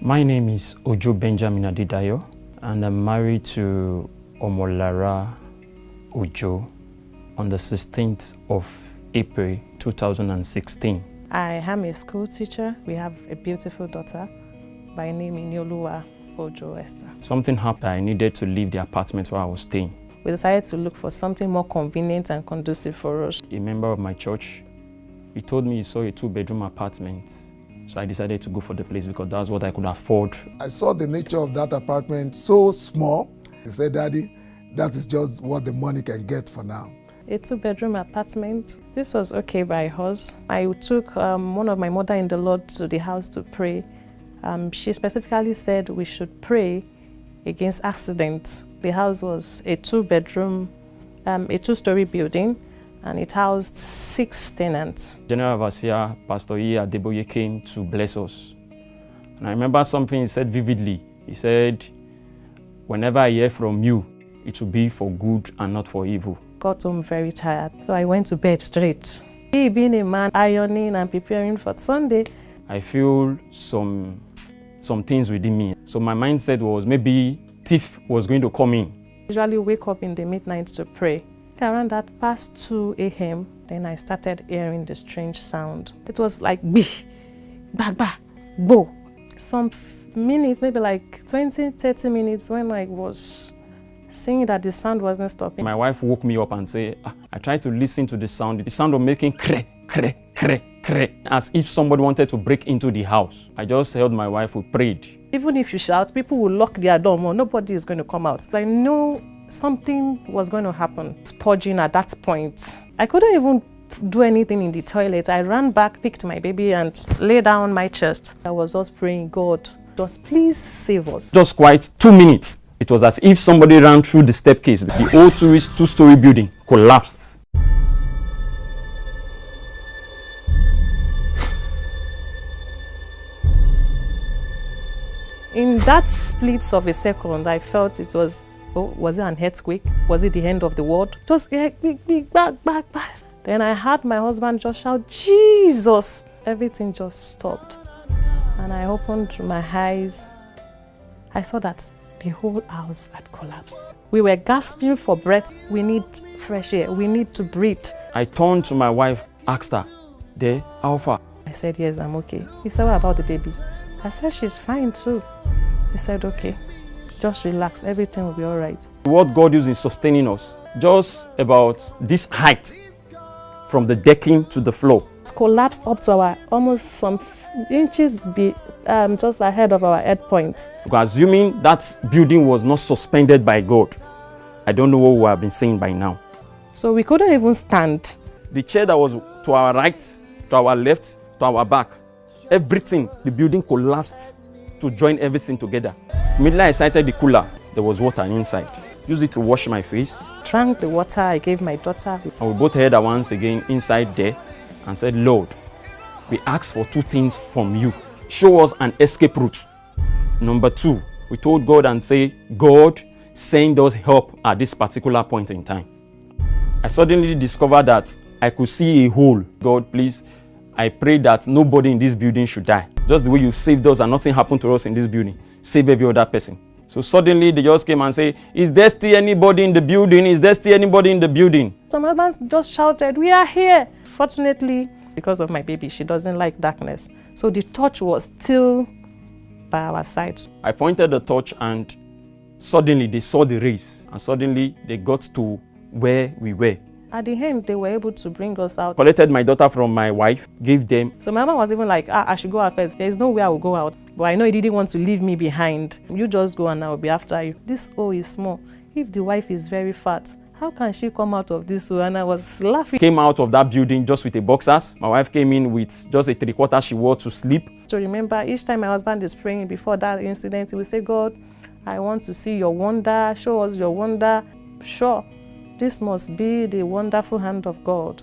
My name is Ojo Benjamin Adedayo, and I'm married to Omolara Ojo on the 16th of April 2016. I am a school teacher. We have a beautiful daughter by name Inioluwa Ojo Esther. Something happened. I needed to leave the apartment where I was staying. We decided to look for something more convenient and conducive for us. A member of my church, he told me he saw a 2-bedroom apartment. So I decided to go for the place because that's what I could afford. I saw the nature of that apartment so small. He said, "Daddy, that is just what the money can get for now." A 2-bedroom apartment. This was okay by us. I took one of my mother-in-the-Lord to the house to pray. She specifically said we should pray against accidents. The house was a 2-bedroom, a 2-story building, and it housed 6 tenants. General Overseer Pastor Adedayo Ojo came to bless us. And I remember something he said vividly. He said, "Whenever I hear from you, it will be for good and not for evil." Got home very tired, so I went to bed straight. He being a man ironing and preparing for Sunday, I feel some things within me. So my mindset was maybe thief was going to come in. Usually wake up in the midnight to pray. Around that past 2 a.m., then I started hearing the strange sound. It was like bih, ba, ba, bo. Some minutes, maybe like 20-30 minutes, when I was seeing that the sound wasn't stopping. My wife woke me up and said, I tried to listen to the sound. The sound of making cre, cre, cre, cre, as if somebody wanted to break into the house. I just held my wife, we prayed. Even if you shout, people will lock their door more. Nobody is going to come out. I know something was going to happen. Spudging at that point. I couldn't even do anything in the toilet. I ran back, picked my baby and lay down on my chest. I was just praying, God, just please save us. Just quite 2 minutes. It was as if somebody ran through the staircase. The old 2-story building collapsed. In that split of a second, I felt it was, was it an earthquake? Was it the end of the world? Just back. Then I heard my husband just shout, "Jesus!" Everything just stopped. And I opened my eyes. I saw that the whole house had collapsed. We were gasping for breath. We need fresh air. We need to breathe. I turned to my wife, asked her, "There, how far?" I said, "Yes, I'm okay." He said, "What about the baby?" I said, "She's fine too." He said, "Okay, just relax. Everything will be all right." What God used in sustaining us, just about this height from the decking to the floor. It collapsed up to our almost some inches just ahead of our head point. Assuming that building was not suspended by God, I don't know what we have been saying by now. So we couldn't even stand. The chair that was to our right, to our left, to our back, everything, the building collapsed to join everything together. Immediately I sighted the cooler, there was water inside. Used it to wash my face. Drank the water I gave my daughter. And we both heard her once again inside there and said, "Lord, we ask for 2 things from you. Show us an escape route." Number 2, we told God and say, "God, send us help at this particular point in time." I suddenly discovered that I could see a hole. "God, please, I pray that nobody in this building should die. Just the way you saved us and nothing happened to us in this building, save every other person." So suddenly they just came and say, "Is there still anybody in the building? Is there still anybody in the building?" Some others just shouted, "We are here." Fortunately, because of my baby, she doesn't like darkness. So the torch was still by our side. I pointed the torch and suddenly they saw the rays. And suddenly they got to where we were. At the end, they were able to bring us out. Collected my daughter from my wife, gave them. So my mama was even like, I should go out first. There's no way I will go out. But I know he didn't want to leave me behind. You just go and I will be after you. This hole is small. If the wife is very fat, how can she come out of this hole? And I was laughing. Came out of that building just with a boxers. My wife came in with just a 3/4 she wore to sleep. So remember, each time my husband is praying before that incident, he will say, "God, I want to see your wonder. Show us your wonder." Sure. This must be the wonderful hand of God.